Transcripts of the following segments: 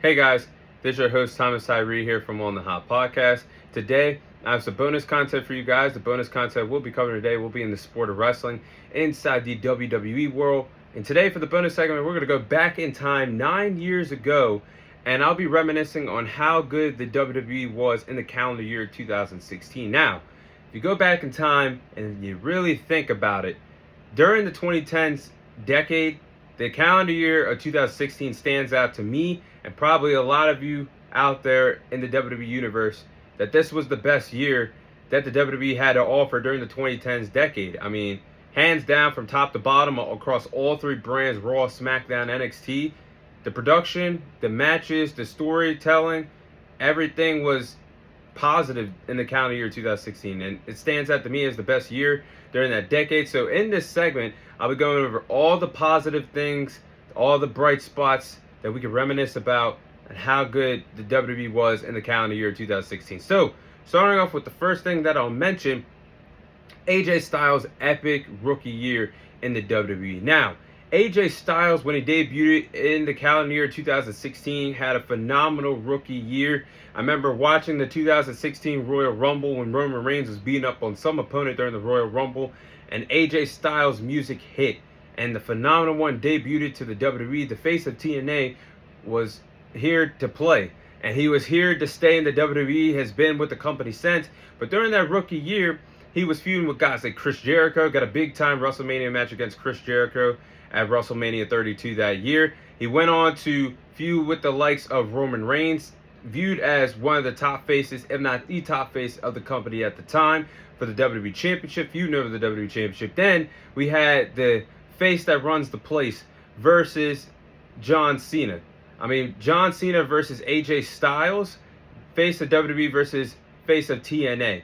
Hey guys, this is your host Thomas Tyree here from On the Hot Podcast. Today, I have some bonus content for you guys. The bonus content we'll be covering today will be in the sport of wrestling inside the WWE world. And today, for the bonus segment, we're going to go back in time 9 years ago, and I'll be reminiscing on how good the WWE was in the calendar year 2016. Now, if you go back in time and you really think about it, during the 2010s decade, the calendar year of 2016 stands out to me and probably a lot of you out there in the WWE universe that this was the best year that the WWE had to offer during the 2010s decade. I mean, hands down from top to bottom across all three brands, Raw, SmackDown, NXT, the production, the matches, the storytelling, everything was positive in the calendar year 2016, and it stands out to me as the best year during that decade. So in this segment, I'll be going over all the positive things, all the bright spots that we can reminisce about, and how good the WWE was in the calendar year 2016. So starting off with the first thing that I'll mention, AJ Styles' epic rookie year in the WWE. Now, AJ Styles, when he debuted in the calendar year 2016, had a phenomenal rookie year. I remember watching the 2016 Royal Rumble when Roman Reigns was beating up on some opponent during the Royal Rumble, and AJ Styles' music hit, and the phenomenal one debuted to the WWE. The face of TNA was here to play, and he was here to stay in the WWE, has been with the company since. But during that rookie year, he was feuding with guys like Chris Jericho, got a big-time WrestleMania match against Chris Jericho at WrestleMania 32 that year. He went on to feud with the likes of Roman Reigns, viewed as one of the top faces, if not the top face of the company at the time, for the WWE Championship, feuding over the WWE Championship. Then we had the face that runs the place versus John Cena. I mean, John Cena versus AJ Styles, face of WWE versus face of TNA.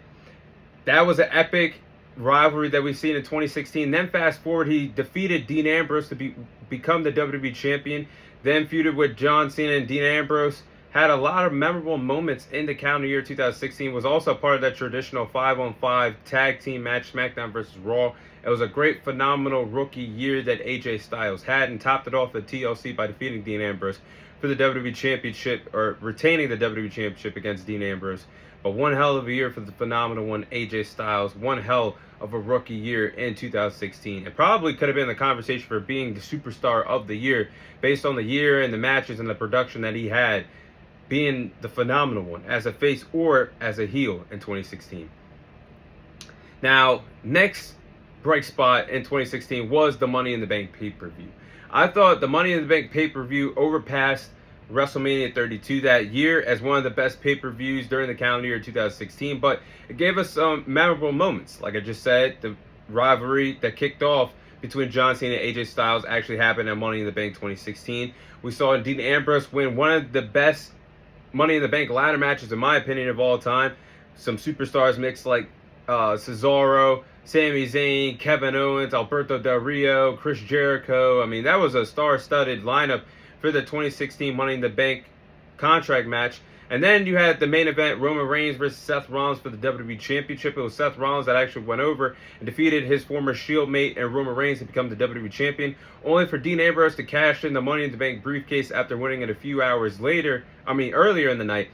That was an epic rivalry that we've seen in 2016. Then fast forward, he defeated Dean Ambrose to become the WWE champion. Then feuded with John Cena and Dean Ambrose. Had a lot of memorable moments in the calendar year 2016. Was also part of that traditional 5-on-5 tag team match, SmackDown versus Raw. It was a great, phenomenal rookie year that AJ Styles had, and topped it off at TLC by defeating Dean Ambrose for the WWE Championship, or retaining the WWE Championship against Dean Ambrose. But one hell of a year for the phenomenal one, AJ Styles. One hell of a rookie year in 2016. It probably could have been the conversation for being the superstar of the year, based on the year and the matches and the production that he had, being the phenomenal one as a face or as a heel in 2016. Now, next bright spot in 2016 was the Money in the Bank pay-per-view. I thought the Money in the Bank pay-per-view overpassed WrestleMania 32 that year as one of the best pay-per-views during the calendar year 2016, but it gave us some memorable moments. Like I just said, the rivalry that kicked off between John Cena and AJ Styles actually happened at Money in the Bank 2016. We saw Dean Ambrose win one of the best Money in the Bank ladder matches, in my opinion, of all time. Some superstars mixed like Cesaro, Sami Zayn, Kevin Owens, Alberto Del Rio, Chris Jericho. I mean, that was a star-studded lineup for the 2016 Money in the Bank contract match. And then you had the main event, Roman Reigns versus Seth Rollins for the WWE Championship. It was Seth Rollins that actually went over and defeated his former Shield mate and Roman Reigns to become the WWE Champion, only for Dean Ambrose to cash in the Money in the Bank briefcase after winning it a few hours earlier in the night,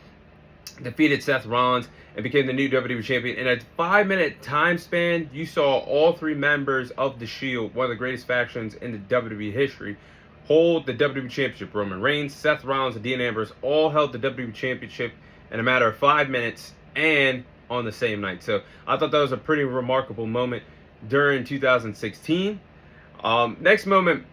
defeated Seth Rollins and became the new WWE Champion. In a 5-minute time span, you saw all three members of the Shield, one of the greatest factions in the WWE history, hold the WWE Championship. Roman Reigns, Seth Rollins, and Dean Ambrose all held the WWE Championship in a matter of 5 minutes and on the same night. So I thought that was a pretty remarkable moment during 2016. Next moment,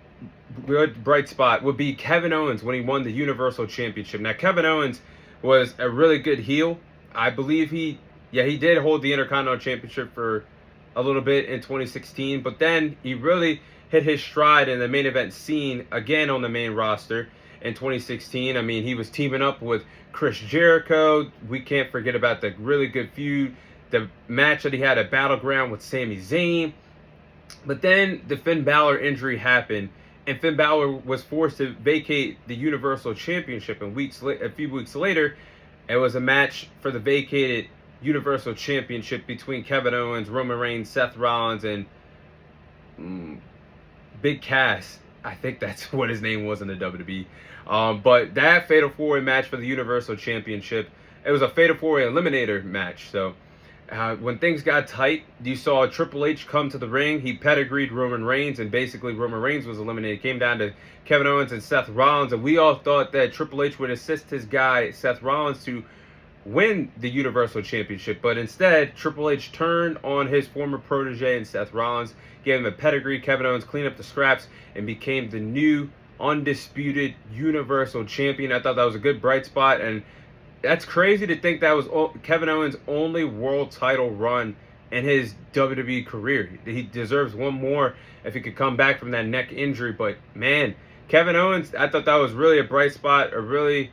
good bright spot, would be Kevin Owens when he won the Universal Championship. Now, Kevin Owens was a really good heel. I believe he did hold the Intercontinental Championship for a little bit in 2016, but then he really hit his stride in the main event scene again on the main roster in 2016. I mean, he was teaming up with Chris Jericho. We can't forget about the really good feud, the match that he had at Battleground with Sami Zayn. But then the Finn Balor injury happened, and Finn Balor was forced to vacate the Universal Championship. And a few weeks later, it was a match for the vacated Universal Championship between Kevin Owens, Roman Reigns, Seth Rollins, and Big Cass. I think that's what his name was in the WWE. But that Fatal 4-Way match for the Universal Championship, it was a Fatal 4-Way Eliminator match. So when things got tight, you saw Triple H come to the ring. He pedigreed Roman Reigns, and basically Roman Reigns was eliminated. It came down to Kevin Owens and Seth Rollins, and we all thought that Triple H would assist his guy, Seth Rollins, to win the Universal Championship. But instead, Triple H turned on his former protege and Seth Rollins, gave him a pedigree. Kevin Owens cleaned up the scraps and became the new undisputed Universal Champion. I thought that was a good bright spot, and that's crazy to think that was Kevin Owens' only world title run in his WWE career. He deserves one more if he could come back from that neck injury. But man, Kevin Owens, I thought that was really a bright spot, a really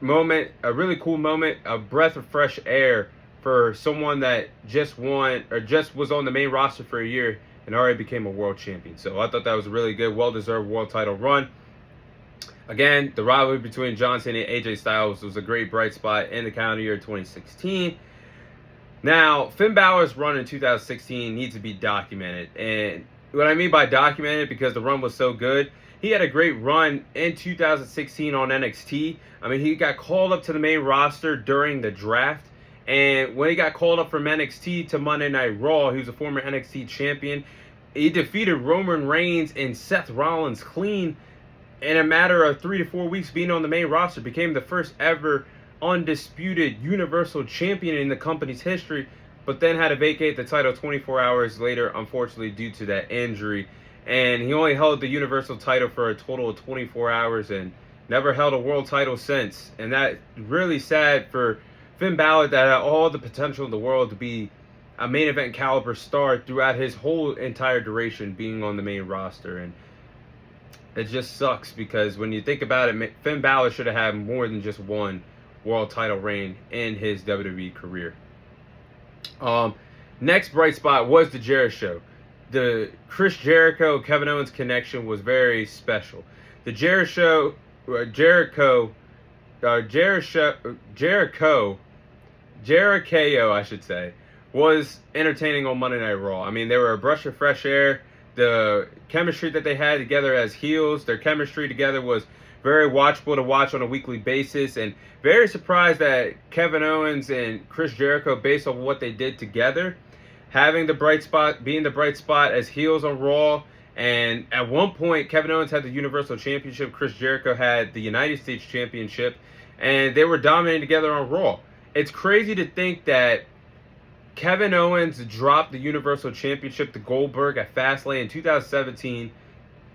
cool moment, a breath of fresh air for someone that just won or just was on the main roster for a year and already became a world champion. So I thought that was a really good, well-deserved world title run. Again, the rivalry between John Cena and AJ Styles was a great bright spot in the calendar year 2016. Now, Finn Balor's run in 2016 needs to be documented. And what I mean by documented, because the run was so good, he had a great run in 2016 on NXT. I mean, he got called up to the main roster during the draft. And when he got called up from NXT to Monday Night Raw, he was a former NXT champion. He defeated Roman Reigns and Seth Rollins clean in a matter of 3 to 4 weeks being on the main roster. Became the first ever undisputed Universal Champion in the company's history, but then had to vacate the title 24 hours later, unfortunately, due to that injury. And he only held the Universal title for a total of 24 hours and never held a world title since. And that's really sad for Finn Balor, that had all the potential in the world to be a main event caliber star throughout his whole entire duration being on the main roster. And it just sucks, because when you think about it, Finn Balor should have had more than just one world title reign in his WWE career. Next bright spot was the Jericho Show. The Chris Jericho-Kevin Owens connection was very special. The Jericho, I should say, was entertaining on Monday Night Raw. I mean, they were a breath of fresh air. The chemistry that they had together as heels, their chemistry together was very watchable to watch on a weekly basis, and very surprised that Kevin Owens and Chris Jericho, based on what they did together, having the bright spot, being the bright spot as heels on Raw. And at one point, Kevin Owens had the Universal Championship, Chris Jericho had the United States Championship, and they were dominating together on Raw. It's crazy to think that Kevin Owens dropped the Universal Championship to Goldberg at Fastlane in 2017,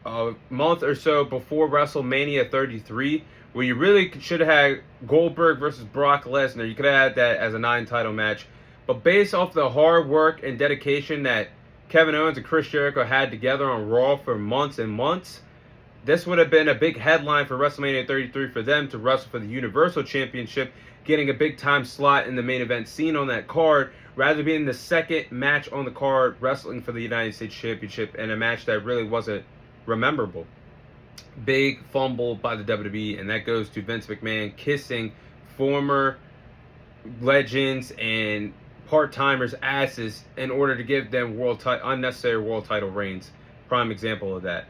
a month or so before WrestleMania 33, where you really should have had Goldberg versus Brock Lesnar. You could have had that as a 9-title match. But based off the hard work and dedication that Kevin Owens and Chris Jericho had together on Raw for months and months, this would have been a big headline for WrestleMania 33 for them to wrestle for the Universal Championship, getting a big-time slot in the main event scene on that card, rather than being the second match on the card wrestling for the United States Championship, in a match that really wasn't rememberable. Big fumble by the WWE, and that goes to Vince McMahon kissing former legends and part-timers' asses in order to give them unnecessary world title reigns. Prime example of that.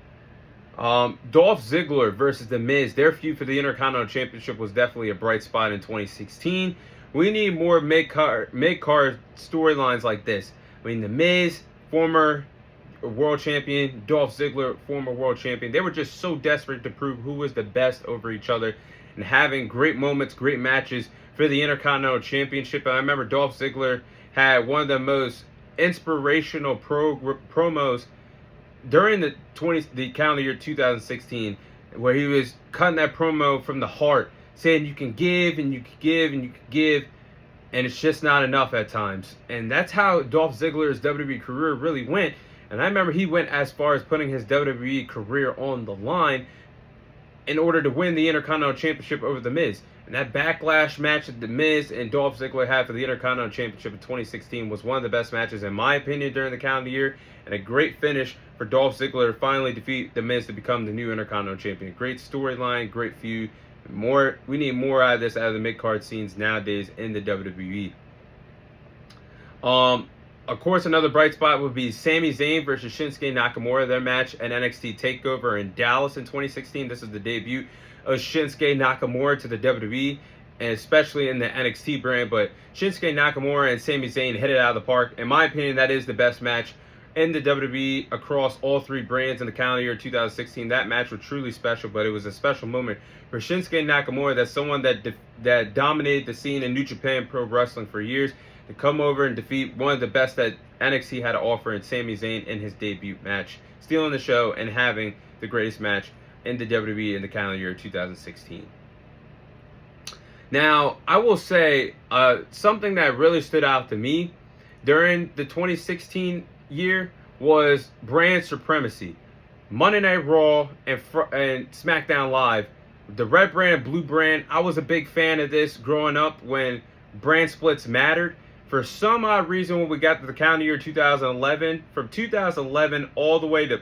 Dolph Ziggler versus The Miz. Their feud for the Intercontinental Championship was definitely a bright spot in 2016. We need more mid-card storylines like this. I mean, The Miz, former world champion, Dolph Ziggler, former world champion. They were just so desperate to prove who was the best over each other, and having great moments, great matches for the Intercontinental Championship. And I remember Dolph Ziggler had one of the most inspirational promos during the calendar year 2016, where he was cutting that promo from the heart, saying you can give and you can give and you can give, and it's just not enough at times. And that's how Dolph Ziggler's WWE career really went. And I remember he went as far as putting his WWE career on the line in order to win the Intercontinental Championship over The Miz. And that backlash match that The Miz and Dolph Ziggler had for the Intercontinental Championship in 2016 was one of the best matches, in my opinion, during the calendar year, and a great finish for Dolph Ziggler to finally defeat The Miz to become the new Intercontinental Champion. Great storyline, great feud. We need more out of this, out of the mid-card scenes nowadays in the WWE. Of course, another bright spot would be Sami Zayn versus Shinsuke Nakamura, their match at NXT TakeOver in Dallas in 2016. This is the debut of Shinsuke Nakamura to the WWE, and especially in the NXT brand. But Shinsuke Nakamura and Sami Zayn hit it out of the park. In my opinion, that is the best match in the WWE across all three brands in the calendar year 2016. That match was truly special, but it was a special moment for Shinsuke Nakamura. That's someone that dominated the scene in New Japan Pro Wrestling for years, to come over and defeat one of the best that NXT had to offer in Sami Zayn in his debut match, stealing the show and having the greatest match in the WWE in the calendar year 2016. Now, I will say something that really stood out to me during the 2016 year was brand supremacy. Monday Night Raw and SmackDown Live, the red brand and blue brand. I was a big fan of this growing up when brand splits mattered. For some odd reason, when we got to the calendar year 2011, from 2011 all the way to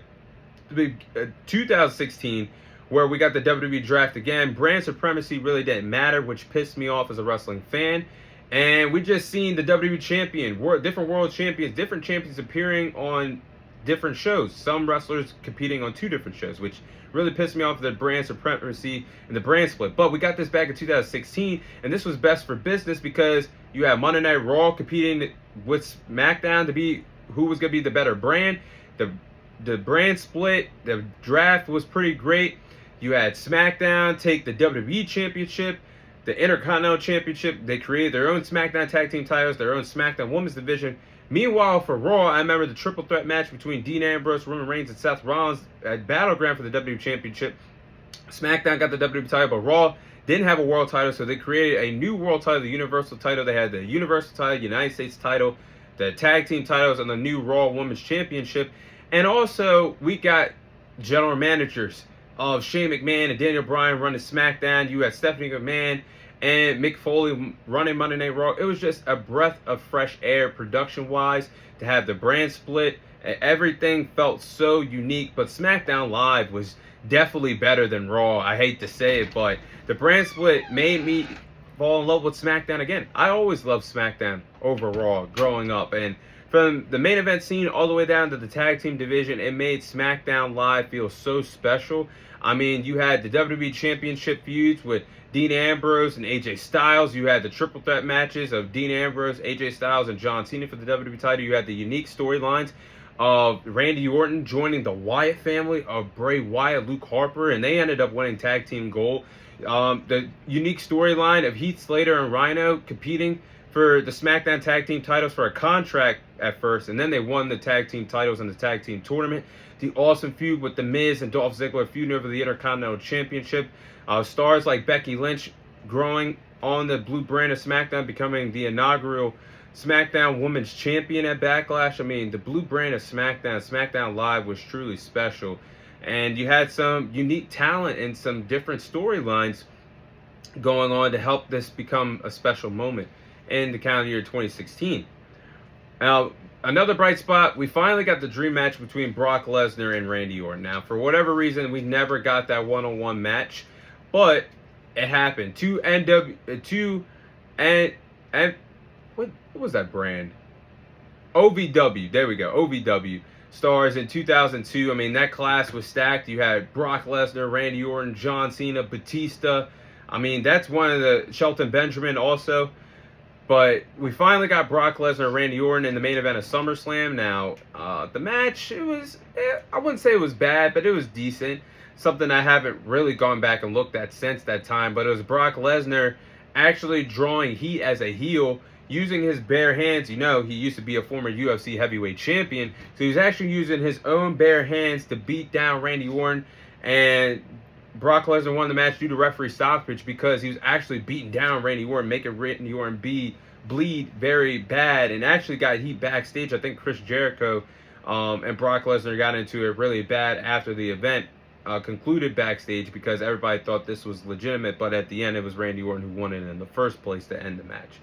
2016, where we got the WWE draft again, brand supremacy really didn't matter, which pissed me off as a wrestling fan. And we just seen the WWE champion, different world champions, different champions appearing on different shows. Some wrestlers competing on two different shows, which really pissed me off, the brand supremacy and the brand split. But we got this back in 2016, and this was best for business because you have Monday Night Raw competing with SmackDown to be who was going to be the better brand. The brand split, the draft was pretty great. You had SmackDown take the WWE Championship, the Intercontinental Championship. They created their own SmackDown Tag Team titles, their own SmackDown Women's Division. Meanwhile, for Raw, I remember the triple threat match between Dean Ambrose, Roman Reigns, and Seth Rollins at Battleground for the WWE Championship. SmackDown got the WWE title, but Raw didn't have a world title, so they created a new world title, the Universal title. They had the Universal title, United States title, the Tag Team titles, and the new Raw Women's Championship. And also, we got general managers of Shane McMahon and Daniel Bryan running SmackDown. You had Stephanie McMahon and Mick Foley running Monday Night Raw. It was just a breath of fresh air production-wise to have the brand split. Everything felt so unique, but SmackDown Live was definitely better than Raw. I hate to say it, but the brand split made me fall in love with SmackDown again. I always loved SmackDown over Raw growing up, and from the main event scene all the way down to the tag team division, it made SmackDown Live feel so special. I mean, you had the WWE Championship feuds with Dean Ambrose and AJ Styles. You had the triple threat matches of Dean Ambrose, AJ Styles, and John Cena for the WWE title. You had the unique storylines of Randy Orton joining the Wyatt family, of Bray Wyatt, Luke Harper, and they ended up winning tag team gold. The unique storyline of Heath Slater and Rhino competing for the SmackDown tag team titles for a contract at first, and then they won the tag team titles in the tag team tournament. The awesome feud with The Miz and Dolph Ziggler feuding over the Intercontinental Championship. Stars like Becky Lynch growing on the blue brand of SmackDown, becoming the inaugural SmackDown Women's Champion at Backlash. I mean, the blue brand of SmackDown Live was truly special. And you had some unique talent and some different storylines going on to help this become a special moment in the calendar year 2016. Now, another bright spot, we finally got the dream match between Brock Lesnar and Randy Orton. Now, for whatever reason, we never got that one-on-one match, but it happened. What was that brand? OVW. There we go. OVW stars in 2002. I mean, that class was stacked. You had Brock Lesnar, Randy Orton, John Cena, Batista. I mean, that's one of the Shelton Benjamin also. But we finally got Brock Lesnar and Randy Orton in the main event of SummerSlam. Now, the match, I wouldn't say it was bad, but it was decent. Something I haven't really gone back and looked at since that time. But it was Brock Lesnar actually drawing heat as a heel, using his bare hands. You know, he used to be a former UFC heavyweight champion. So he was actually using his own bare hands to beat down Randy Orton. And Brock Lesnar won the match due to referee stoppage because he was actually beating down Randy Orton, making Randy Orton bleed very bad, and actually got heat backstage. I think Chris Jericho and Brock Lesnar got into it really bad after the event concluded backstage because everybody thought this was legitimate, but at the end it was Randy Orton who won it in the first place to end the match.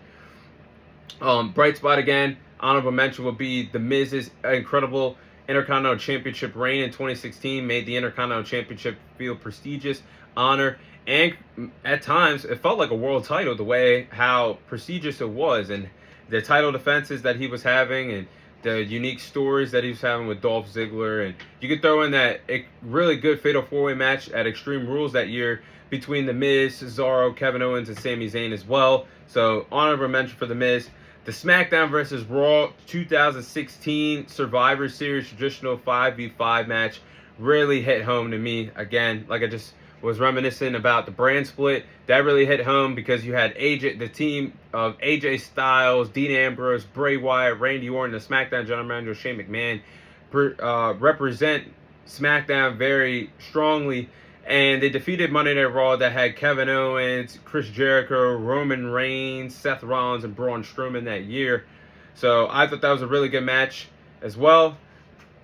Bright spot again, honorable mention will be The Miz's incredible Intercontinental Championship reign in 2016, made the Intercontinental Championship feel prestigious, honor, and at times it felt like a world title the way how prestigious it was, and the title defenses that he was having, and the unique stories that he was having with Dolph Ziggler. And you could throw in that really good Fatal 4-Way match at Extreme Rules that year between The Miz, Cesaro, Kevin Owens, and Sami Zayn as well. So honorable mention for The Miz. The SmackDown vs. Raw 2016 Survivor Series traditional 5v5 match really hit home to me. Again, like I just was reminiscing about the brand split, that really hit home because you had the team of AJ Styles, Dean Ambrose, Bray Wyatt, Randy Orton, the SmackDown General Manager Shane McMahon represent SmackDown very strongly, and they defeated Monday Night Raw that had Kevin Owens, Chris Jericho, Roman Reigns, Seth Rollins, and Braun Strowman that year. So I thought that was a really good match as well.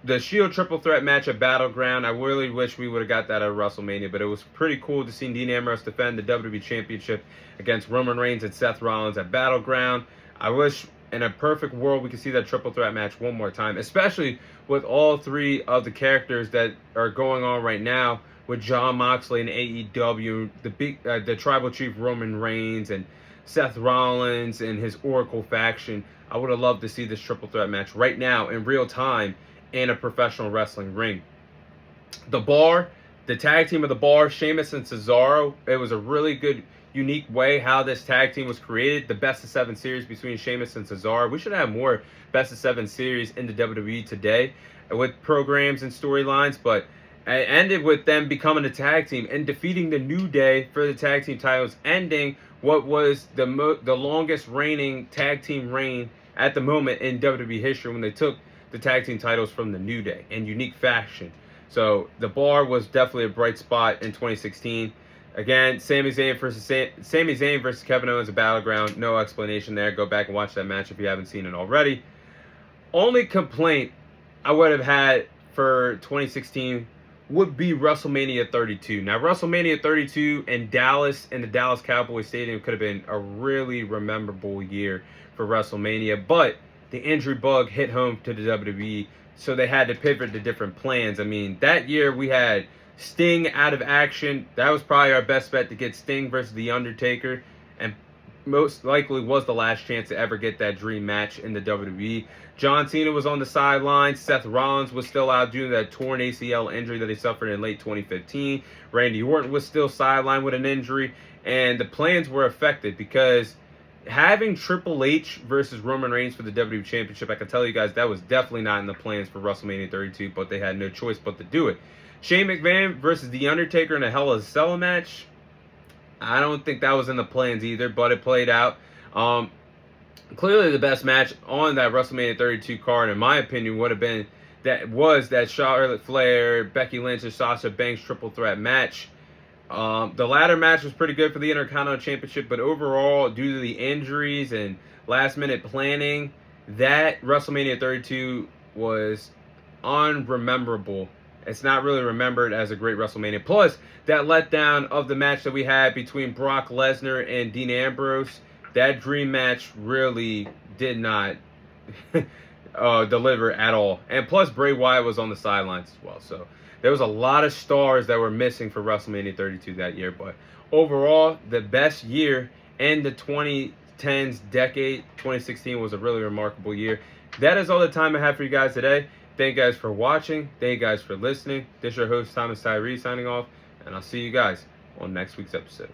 The Shield triple threat match at Battleground, I really wish we would have got that at WrestleMania, but it was pretty cool to see Dean Ambrose defend the WWE Championship against Roman Reigns and Seth Rollins at Battleground. I wish in a perfect world we could see that triple threat match one more time, especially with all three of the characters that are going on right now with Jon Moxley and AEW, the Tribal Chief Roman Reigns and Seth Rollins and his Oracle faction. I would have loved to see this triple threat match right now in real time in a professional wrestling ring. The Bar, the tag team of The Bar, Sheamus and Cesaro, it was a really good, unique way how this tag team was created. The best of 7 series between Sheamus and Cesaro. We should have more best of 7 series in the WWE today with programs and storylines, but it ended with them becoming a tag team and defeating the New Day for the tag team titles, ending what was the longest reigning tag team reign at the moment in WWE history when they took the tag team titles from the New Day in unique fashion. So The Bar was definitely a bright spot in 2016. Again, Sami Zayn versus Kevin Owens, a Battleground. No explanation there. Go back and watch that match if you haven't seen it already. Only complaint I would have had for 2016 would be WrestleMania 32. Now, WrestleMania 32 in Dallas, in the Dallas Cowboys Stadium, could have been a really memorable year for WrestleMania, but the injury bug hit home to the WWE, so they had to pivot to different plans. I mean, that year we had Sting out of action. That was probably our best bet to get Sting versus The Undertaker, and most likely was the last chance to ever get that dream match in the WWE. John Cena was on the sidelines. Seth Rollins was still out due to that torn ACL injury that he suffered in late 2015. Randy Orton was still sidelined with an injury, and the plans were affected because having Triple H versus Roman Reigns for the WWE Championship, I can tell you guys that was definitely not in the plans for WrestleMania 32, but they had no choice but to do it. Shane McMahon versus The Undertaker in a Hell in a Cell match, I don't think that was in the plans either, but it played out. Clearly the best match on that WrestleMania 32 card, in my opinion, would have been that Charlotte Flair, Becky Lynch, and Sasha Banks triple threat match. The latter match was pretty good for the Intercontinental Championship, but overall, due to the injuries and last-minute planning, that WrestleMania 32 was unrememberable. It's not really remembered as a great WrestleMania. Plus, that letdown of the match that we had between Brock Lesnar and Dean Ambrose, that dream match really did not deliver at all. And plus, Bray Wyatt was on the sidelines as well. So there was a lot of stars that were missing for WrestleMania 32 that year. But overall, the best year in the 2010s decade, 2016 was a really remarkable year. That is all the time I have for you guys today. Thank you guys for watching. Thank you guys for listening. This is your host, Thomas Tyree, signing off. And I'll see you guys on next week's episode.